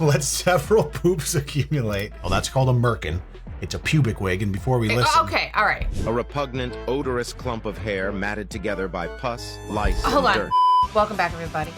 Let several poops accumulate. Oh, that's called a merkin. It's a pubic wig, and before we listen... Okay, all right. A repugnant, odorous clump of hair matted together by pus, lice, Hold and on. dirt. Welcome back, everybody.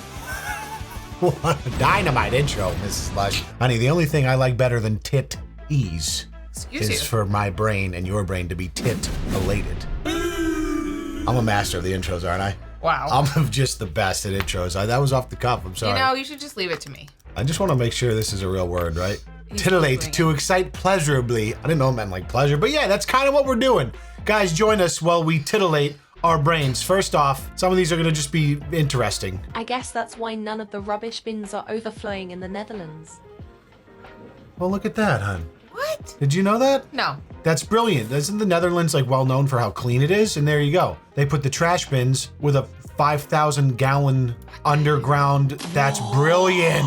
What a dynamite intro, Mrs. Lush. Honey, the only thing I like better than tit-ease is for my brain and your brain to be tit-elated. I'm a master of the intros, aren't I? Wow. I'm just the best at intros. That was off the cuff, I'm sorry. You know, you should just leave it to me. I just want to make sure this is a real word, right? He's Titillate, Googling to excite pleasurably. I didn't know it meant like pleasure, but yeah, that's kind of what we're doing. Guys, join us while we titillate our brains. First off, some of these are going to just be interesting. I guess that's why none of the rubbish bins are overflowing in the Netherlands. Well, look at that, hon. What? Did you know that? No. That's brilliant. Isn't the Netherlands like well known for how clean it is? And there you go. They put the trash bins with a 5,000 gallon underground. That's brilliant.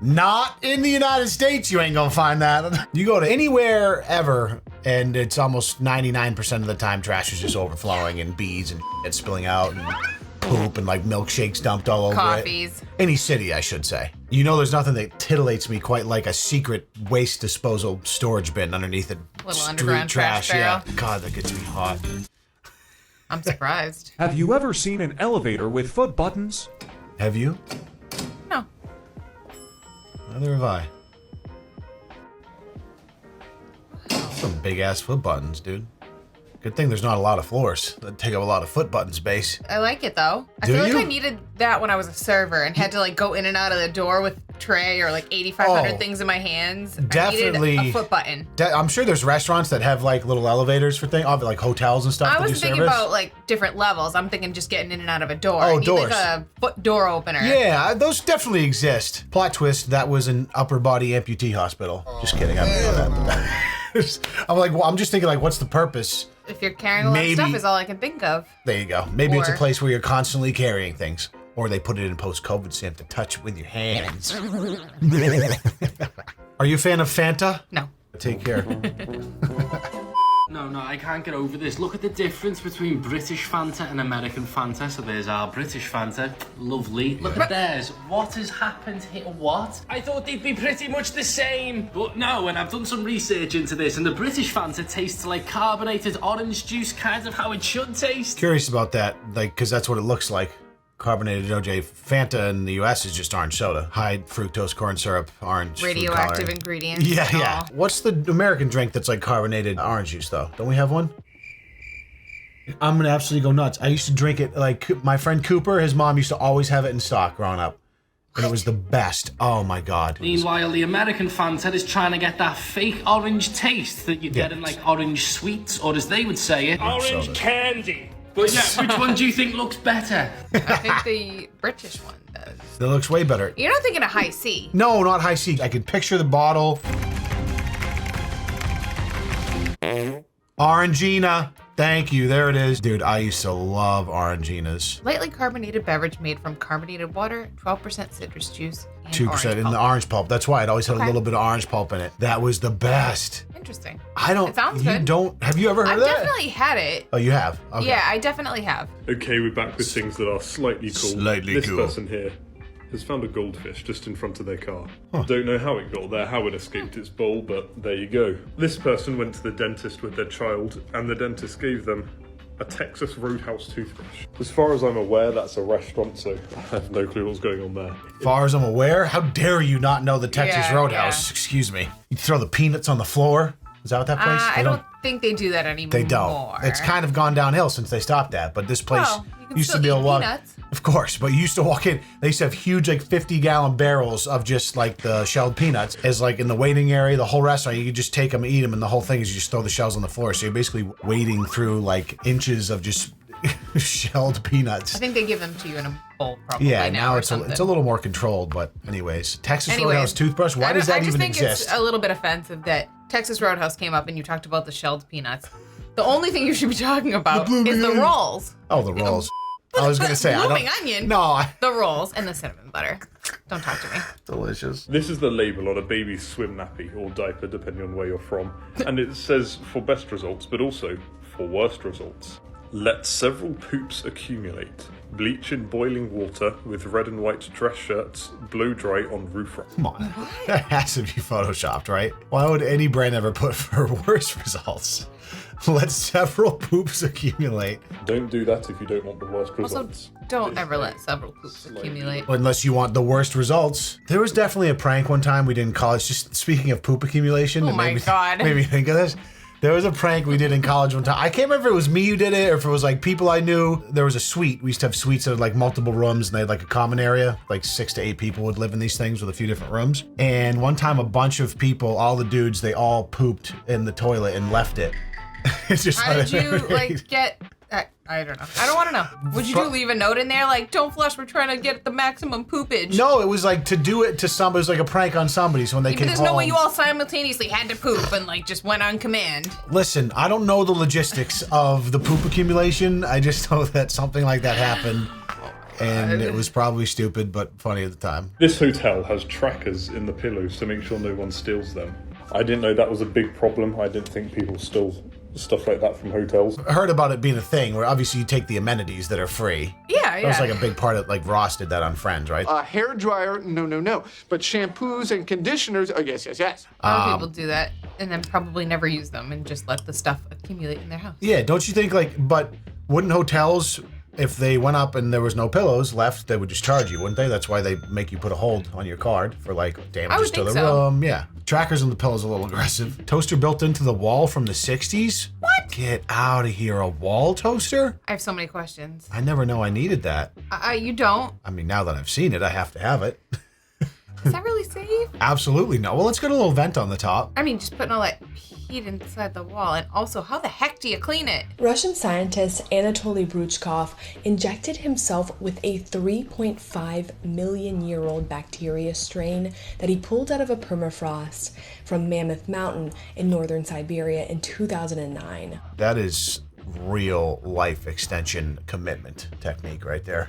Not in the United States, you ain't gonna find that. You go to anywhere ever, and it's almost 99% of the time trash is just overflowing and bees and shit spilling out and poop and like milkshakes dumped all over Coffees. it. Any city, I should say. You know, there's nothing that titillates me quite like a secret waste disposal storage bin underneath it. Little underground trash barrel. Yeah. God, that gets me hot. I'm surprised. Have you ever seen an elevator with foot buttons? Have you? No. Neither have I. Some big ass foot buttons, dude. Good thing there's not a lot of floors that take up a lot of foot button space. I like it though. I Do feel like you? I needed that when I was a server and had to like go in and out of the door with tray or like 8,500 Oh, things in my hands. definitely. I needed a foot button. I'm sure there's restaurants that have like little elevators for things, like hotels and stuff. I that do wasn't thinking service. about like different levels. I'm thinking just getting in and out of a door. Oh, I need doors. like a foot door opener. Yeah, those definitely exist. Plot twist, that was an upper body amputee hospital. Just kidding, I didn't know that. I'm like, well, I'm just thinking like, what's the purpose? If you're carrying a lot of stuff is all I can think of. There you go. Maybe it's a Or- place where you're constantly carrying things. Or they put it in post-COVID so you have to touch it with your hands. Are you a fan of Fanta? No. Take care. No, I can't get over this. Look at the difference between British Fanta and American Fanta. So there's our British Fanta. Lovely. Look at theirs. What has happened here? What? I thought they'd be pretty much the same. But no, and I've done some research into this, and the British Fanta tastes like carbonated orange juice, kind of how it should taste. Curious about that, like, because that's what it looks like. Carbonated OJ. Fanta in the US is just orange soda. High fructose corn syrup, orange food Radioactive coloring. ingredients. Yeah, and yeah. all. What's the American drink that's like carbonated orange juice though? Don't we have one? I'm gonna absolutely go nuts. I used to drink it like my friend Cooper, his mom used to always have it in stock growing up. And it was the best. Oh my God. Meanwhile, the American Fanta is trying to get that fake orange taste that you get in like orange sweets, or as they would say it, Orange candy. But yeah, which one do you think looks better? I think the British one does. That looks way better. You're not thinking of High C. No, not high C. I could picture the bottle. Orangina. Thank you. There it is. Dude, I used to love Oranginas. Lightly carbonated beverage made from carbonated water, 12% citrus juice, and 2% in pulp. the orange pulp. That's why it always had a Okay. little bit of orange pulp in it. That was the best. Interesting. I don't. It sounds you good. don't. Have you ever heard I've of that? definitely had it. Oh, you have. Okay. Yeah, I definitely have. Okay, we're back with things that are slightly cool. Slightly this cool. person here has found a goldfish just in front of their car. Don't know how it got there, how it escaped its bowl, but there you go. This person went to the dentist with their child, and the dentist gave them a Texas Roadhouse toothbrush. As far as I'm aware, that's a restaurant, so I have no clue what's going on there. As far as I'm aware, how dare you not know the Texas Yeah, Roadhouse? yeah. Excuse me. You throw the peanuts on the floor. Is that what that place? I don't think they do that anymore. They don't. It's kind of gone downhill since they stopped that. But this place Well, you can used to still be able to eat walk. peanuts. Of course, but you used to walk in. They used to have huge, like 50-gallon barrels of just like the shelled peanuts. As like in the waiting area, the whole restaurant, you could just take them, eat them, and the whole thing is you just throw the shells on the floor. So you're basically wading through like inches of just shelled peanuts. I think they give them to you in a bowl probably. Yeah, now or it's something. a little more controlled. But anyways, Texas Anyways, Roadhouse toothbrush. Why does that even I just think exist? it's a little bit offensive that Texas Roadhouse came up and you talked about the shelled peanuts. The only thing you should be talking about is the rolls. Oh, the rolls. I was gonna say, I blooming don't. onion. No, The rolls and the cinnamon butter. Don't talk to me. delicious. This is the label on a baby's swim nappy or diaper, depending on where you're from. And it says for best results, but also for worst results. Let several poops accumulate. Bleach in boiling water with red and white dress shirts. Blow dry on roof rack. Come on. That has to be photoshopped, right? Why would any brand ever put for worse results? Let several poops accumulate. Don't do that if you don't want the worst Also, results. don't ever let several poops accumulate. Unless you want the worst results. There was definitely a prank one time we did in college. Just speaking of poop accumulation. Oh it my God. Made me think of this. There was a prank we did in college one time. I can't remember if it was me who did it or if it was like people I knew. There was a suite. We used to have suites that had like multiple rooms and they had like a common area. Like 6 to 8 people would live in these things with a few different rooms. And one time a bunch of people, all the dudes, they all pooped in the toilet and left it. It's just How did you like get? I don't know. I don't want to know. Would you leave a note in there like, "Don't flush. We're trying to get the maximum poopage." No, it was like to do it to somebody. It was like a prank on somebody. So when they Yeah, but came there's home, no way you all simultaneously had to poop and like just went on command. Listen, I don't know the logistics of the poop accumulation. I just know that something like that happened. And it was probably stupid, but funny at the time. This hotel has trackers in the pillows to make sure no one steals them. I didn't know that was a big problem. I didn't think people stole stuff like that from hotels. I heard about it being a thing where obviously you take the amenities that are free. Yeah, That was like a big part of, like Ross did that on Friends, right? Hair dryer, no. But shampoos and conditioners, oh, yes. A lot of people do that and then probably never use them and just let the stuff accumulate in their house. Yeah, don't you think like, but wouldn't hotels, if they went up and there was no pillows left, they would just charge you, wouldn't they? That's why they make you put a hold on your card for like damages to the think so. room. Yeah. Trackers on the pillows a little aggressive. Toaster built into the wall from the 60s? What? Get out of here. A wall toaster? I have so many questions. I never know I needed that. You don't? I mean, now that I've seen it, I have to have it. Is that really safe? Absolutely no. Well, let's get a little vent on the top. I mean, just putting all that heat inside the wall. And also, how the heck do you clean it? Russian scientist Anatoly Bruchkov injected himself with a 3.5 million year old bacteria strain that he pulled out of a permafrost from Mammoth Mountain in northern Siberia in 2009. That is real life extension commitment technique right there.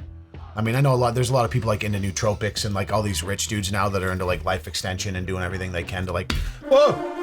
I mean, I know there's a lot of people like into nootropics and like all these rich dudes now that are into like life extension and doing everything they can to like,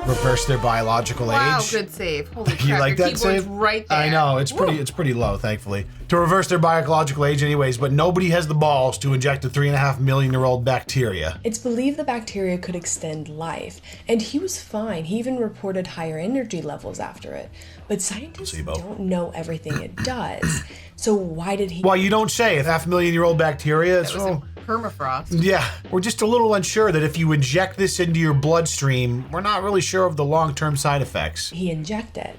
reverse their biological age. Wow, good save. Holy crap, You like your that keyboard's save? right there. I know, it's pretty low, thankfully. To reverse their biological age anyways, but nobody has the balls to inject a 3.5 million year old bacteria. It's believed the bacteria could extend life, and he was fine. He even reported higher energy levels after it. But scientists don't know everything it does. So why did he... Well, you don't say. A 500,000 year old bacteria. That was in permafrost. Yeah, we're just a little unsure that if you inject this into your bloodstream, we're not really sure of the long-term side effects. He injected.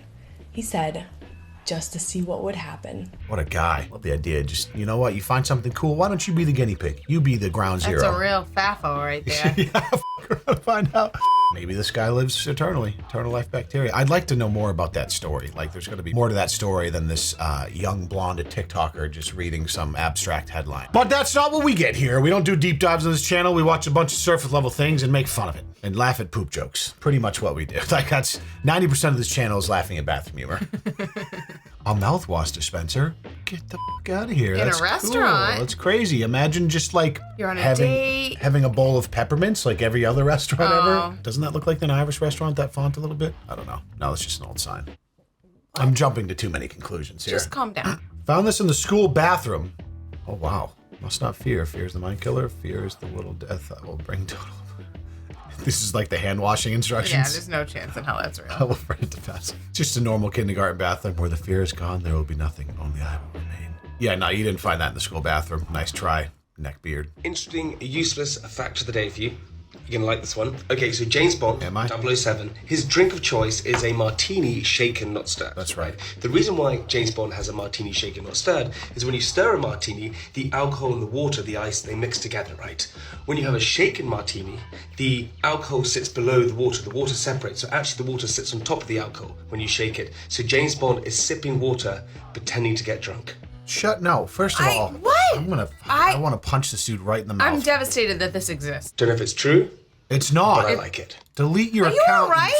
He said, just to see what would happen. What a guy. Love the idea. Just, you know what? You find something cool. Why don't you be the guinea pig? You be the ground zero. That's a real faffo right there. Yeah, find out. Maybe this guy lives eternally. Eternal life bacteria. I'd like to know more about that story. Like, there's going to be more to that story than this young blonde TikToker just reading some abstract headline. But that's not what we get here. We don't do deep dives on this channel. We watch a bunch of surface level things and make fun of it. And laugh at poop jokes. Pretty much what we do. Like, that's 90% of this channel is laughing at bathroom humor. A mouthwash dispenser? Get the fuck out of here. In That's a restaurant. Cool. That's crazy. Imagine just like You're on a date. having a bowl of peppermints like every other restaurant ever. Doesn't that look like an Irish restaurant, that font a little bit? I don't know. No, it's just an old sign. I'm jumping to too many conclusions here. Just calm down. Found this in the school bathroom. Oh, wow. Must not fear. Fear is the mind killer. Fear is the little death that will bring total. This is like the hand washing instructions. Yeah, there's no chance in hell that's real. I will bring it to pass. Just a normal kindergarten bathroom where the fear is gone, there will be nothing, only I will remain. Yeah, no, you didn't find that in the school bathroom. Nice try, neckbeard. Interesting, useless fact of the day for you. You're gonna like this one. Okay, so James Bond, Am I? 007, his drink of choice is a martini shaken, not stirred. That's right. The reason why James Bond has a martini shaken, not stirred, is when you stir a martini, the alcohol and the water, the ice, they mix together, right? When you have a shaken martini, the alcohol sits below the water separates, so actually the water sits on top of the alcohol when you shake it. So James Bond is sipping water, pretending to get drunk. No, first of all, what? I want to punch this dude right in the mouth. I'm devastated that this exists. Don't know if it's true. It's not. But I like it. Delete your Are you account. alright?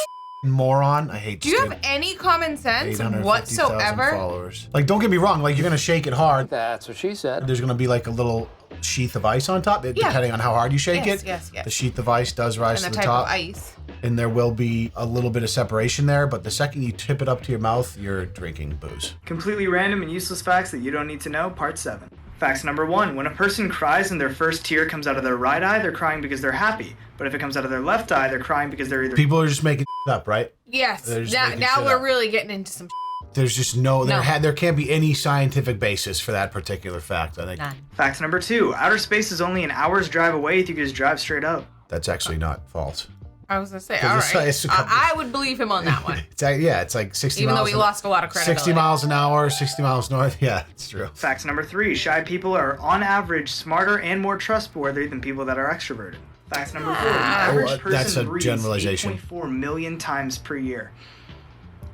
You moron. I hate Do you have any common sense 850,000 whatsoever? followers. Like, don't get me wrong. Like, you're going to shake it hard. That's what she said. There's going to be like a little sheath of ice on top, depending on how hard you shake it. Yes. The sheath of ice does rise And to the the type top. of ice. and there will be a little bit of separation there, but the second you tip it up to your mouth, you're drinking booze. Completely random and useless facts that you don't need to know, part 7. Facts number 1. When a person cries and their first tear comes out of their right eye, they're crying because they're happy. But if it comes out of their left eye, they're crying because they're either... People are just making up, right? Yes. Now we're really getting into some There's just there can't be any scientific basis for that particular fact, I think. None. Facts number 2. Outer space is only an hour's drive away if you just drive straight up. That's actually not false. I was going to say, all right. I would believe him on that one. It's like 60 Even miles. though he lost a lot of credibility. 60 miles an hour, 60 miles north. Yeah, it's true. Facts number 3. Shy people are, on average, smarter and more trustworthy than people that are extroverted. Facts number 4. The average person breathes 8.4 million times per year.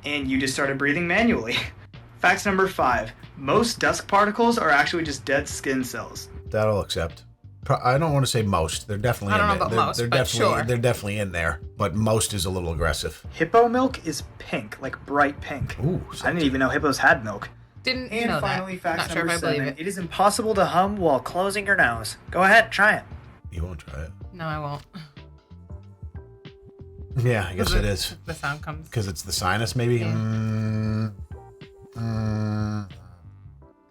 And you just started breathing manually. Facts number 5. Most dust particles are actually just dead skin cells. That'll accept. I don't want to say most. They're definitely in there. I don't know about most, but sure. They're definitely in there, but most is a little aggressive. Hippo milk is pink, like bright pink. Ooh. I didn't even know hippos had milk. Didn't and know finally, that. Facts Not sure number if I believe 7. it. It is impossible to hum while closing your nose. Go ahead, try it. You won't try it. No, I won't. Yeah, I guess it is. The sound comes. Because it's the sinus, maybe? Yeah.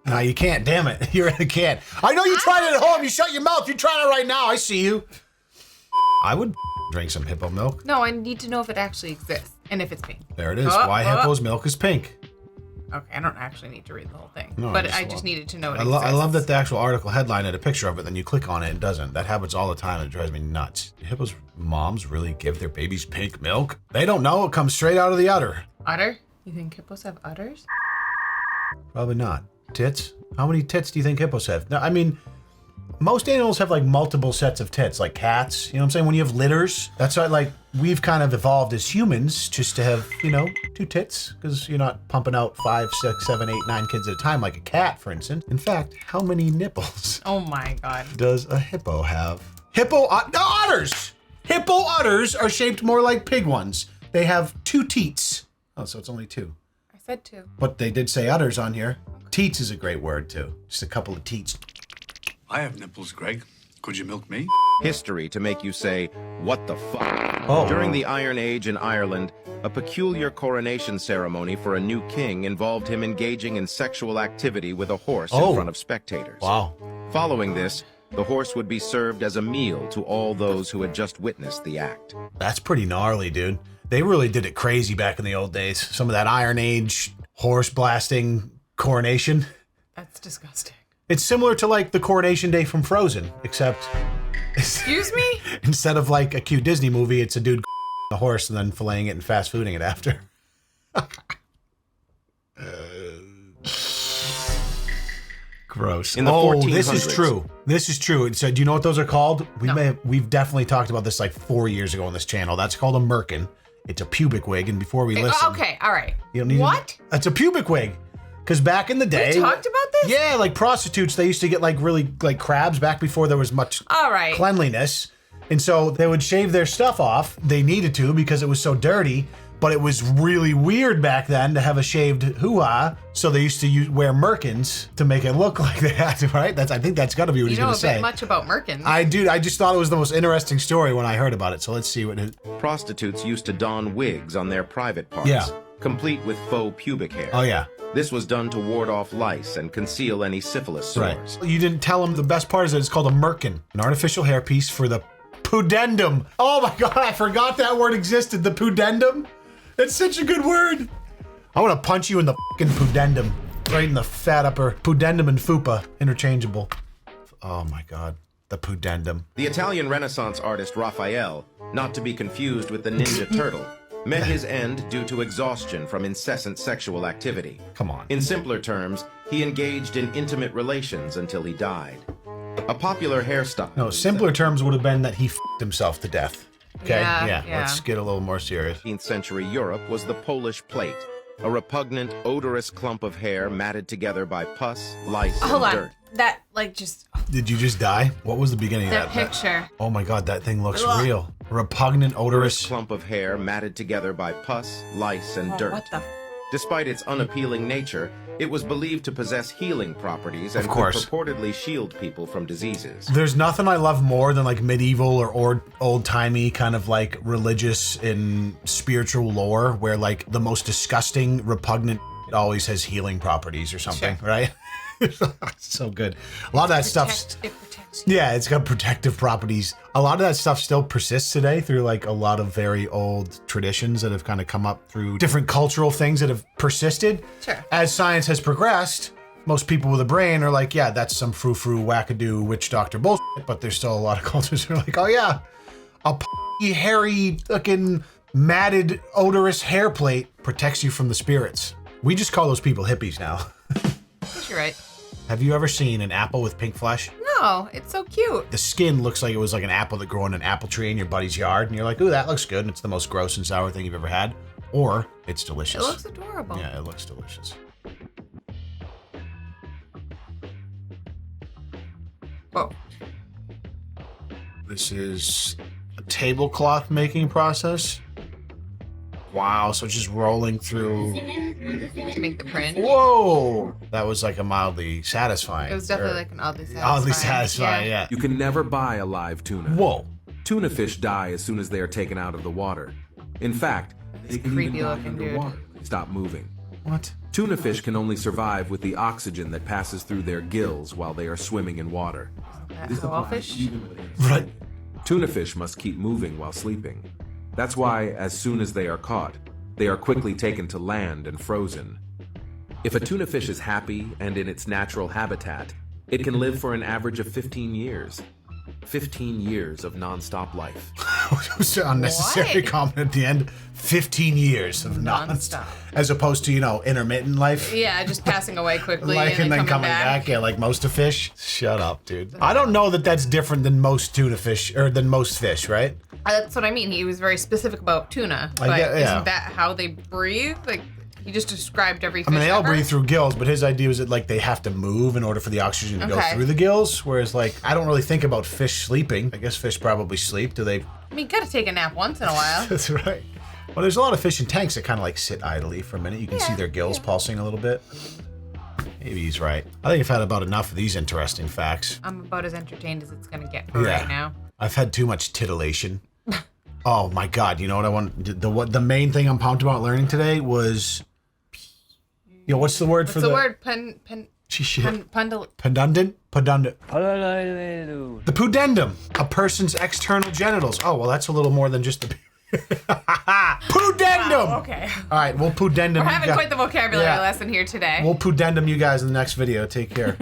No, you can't. Damn it. You really can't. I know you tried it at home. You shut your mouth. You're trying it right now. I see you. I would drink some hippo milk. No, I need to know if it actually exists and if it's pink. There it is. Why hippo's milk is pink. Okay, I don't actually need to read the whole thing. No, but I just needed to know it exists. I love that the actual article headline had a picture of it, then you click on it and it doesn't. That happens all the time and it drives me nuts. Hippos' moms really give their babies pink milk? They don't know. It comes straight out of the udder. Udder? You think hippos have udders? Probably not. Tits? How many tits do you think hippos have? No, I mean, most animals have like multiple sets of tits, like cats. You know what I'm saying? When you have litters, that's why like we've kind of evolved as humans just to have, 2 tits, because you're not pumping out 5, 6, 7, 8, 9 kids at a time like a cat, for instance. In fact, how many nipples? Oh my God. Does a hippo have? Udders! Hippo udders are shaped more like pig ones. They have 2 teats. Oh, so it's only 2. I said 2. But they did say udders on here. Teats is a great word too. Just a couple of teats. I have nipples, Greg. Could you milk me? History to make you say, what the fuck? Oh. During the Iron Age in Ireland, a peculiar coronation ceremony for a new king involved him engaging in sexual activity with a horse in front of spectators. Wow. Following this, the horse would be served as a meal to all those who had just witnessed the act. That's pretty gnarly, dude. They really did it crazy back in the old days. Some of that Iron Age horse blasting coronation. That's disgusting. It's similar to like the coronation day from Frozen, except... Excuse me? Instead of like a cute Disney movie, it's a dude a horse and then filleting it and fast fooding it after. Gross. In the 1400s. This is true. This is true. So do you know what those are called? We've definitely talked about this like 4 years ago on this channel. That's called a merkin. It's a pubic wig, and before we listen... Okay, all right. You don't need what? It's a pubic wig. Because back in the day... We talked about this? Yeah, like prostitutes, they used to get like really like crabs back before there was much cleanliness. And so they would shave their stuff off. They needed to because it was so dirty. But it was really weird back then to have a shaved hoo-ha. So they used to wear merkins to make it look like that, right? I think that's got to be what he's going to say. You know a bit much about merkins. I just thought it was the most interesting story when I heard about it. So let's see what it is. Prostitutes used to don wigs on their private parts, complete with faux pubic hair. Oh, yeah. This was done to ward off lice and conceal any syphilis sores. Right. You didn't tell him the best part is that it's called a merkin, an artificial hairpiece for the pudendum. Oh my God, I forgot that word existed, the pudendum. It's such a good word. I want to punch you in the fucking pudendum, right in the fat upper. Pudendum and fupa, interchangeable. Oh my God, the pudendum. The Italian Renaissance artist Raphael, not to be confused with the Ninja Turtle, met his end due to exhaustion from incessant sexual activity. Come on. In simpler terms, he engaged in intimate relations until he died. A popular hairstyle. No, simpler terms would have been that he f***ed himself to death. Okay, yeah, let's get a little more serious. 18th century Europe was the Polish plait, a repugnant, odorous clump of hair matted together by pus, lice, and dirt. That, like, just... Did you just die? What was the beginning of that? That picture. Oh my God, that thing looks real. Repugnant, odorous clump of hair matted together by pus, lice, and dirt. What the... Despite its unappealing nature, It was believed to possess healing properties and Of course. could purportedly shield people from diseases. There's nothing I love more than like medieval or old-timey kind of like religious and spiritual lore where like the most disgusting, repugnant always has healing properties or something, right? So good. A lot of that stuff. It protects you. Yeah, it's got protective properties. A lot of that stuff still persists today through like a lot of very old traditions that have kind of come up through different cultural things that have persisted. Sure. As science has progressed, most people with a brain are like, yeah, that's some frou-frou, wackadoo, witch doctor bullshit. But there's still a lot of cultures that are like, oh yeah, a hairy, fucking matted, odorous hair plate protects you from the spirits. We just call those people hippies now. You're right. Have you ever seen an apple with pink flesh? No, it's so cute. The skin looks like it was like an apple that grew on an apple tree in your buddy's yard, and you're like, ooh, that looks good, and it's the most gross and sour thing you've ever had. Or it's delicious. It looks adorable. Yeah, it looks delicious. Whoa. This is a tablecloth making process. Wow, so it's just rolling through. To make the print. Whoa! That was like a mildly satisfying. It was definitely like an oddly satisfying. Oddly satisfying, yeah. You can never buy a live tuna. Whoa. Tuna fish die as soon as they are taken out of the water. In fact, they can even die underwater if they stop moving. What? Tuna fish can only survive with the oxygen that passes through their gills while they are swimming in water. That's how all fish? Right. Tuna fish must keep moving while sleeping. That's why, as soon as they are caught, they are quickly taken to land and frozen. If a tuna fish is happy and in its natural habitat, it can live for an average of 15 years. 15 years of non-stop life. Unnecessary comment at the end. 15 years of non-stop. As opposed to, intermittent life. Yeah, just passing away quickly like, and then coming back. Yeah, like most of fish. Shut up, dude. I don't know that that's different than most tuna fish, or than most fish, right? That's what I mean. He was very specific about tuna. But isn't that how they breathe? Like, he just described every fish they all breathe through gills, but his idea was that, like, they have to move in order for the oxygen to go through the gills, whereas, like, I don't really think about fish sleeping. I guess fish probably sleep. Do they? I mean, you gotta take a nap once in a while. That's right. Well, there's a lot of fish in tanks that kind of, like, sit idly for a minute. You can see their gills pulsing a little bit. Maybe he's right. I think I've had about enough of these interesting facts. I'm about as entertained as it's gonna get for right now. I've had too much titillation. Oh my God! You know what I want? The main thing I'm pumped about learning today was, what's the word for the word? Pendant. The pudendum, a person's external genitals. Oh well, that's a little more than just the. Pudendum. Wow, okay. All right, we'll pudendum. We're having quite the vocabulary lesson here today. We'll pudendum you guys in the next video. Take care.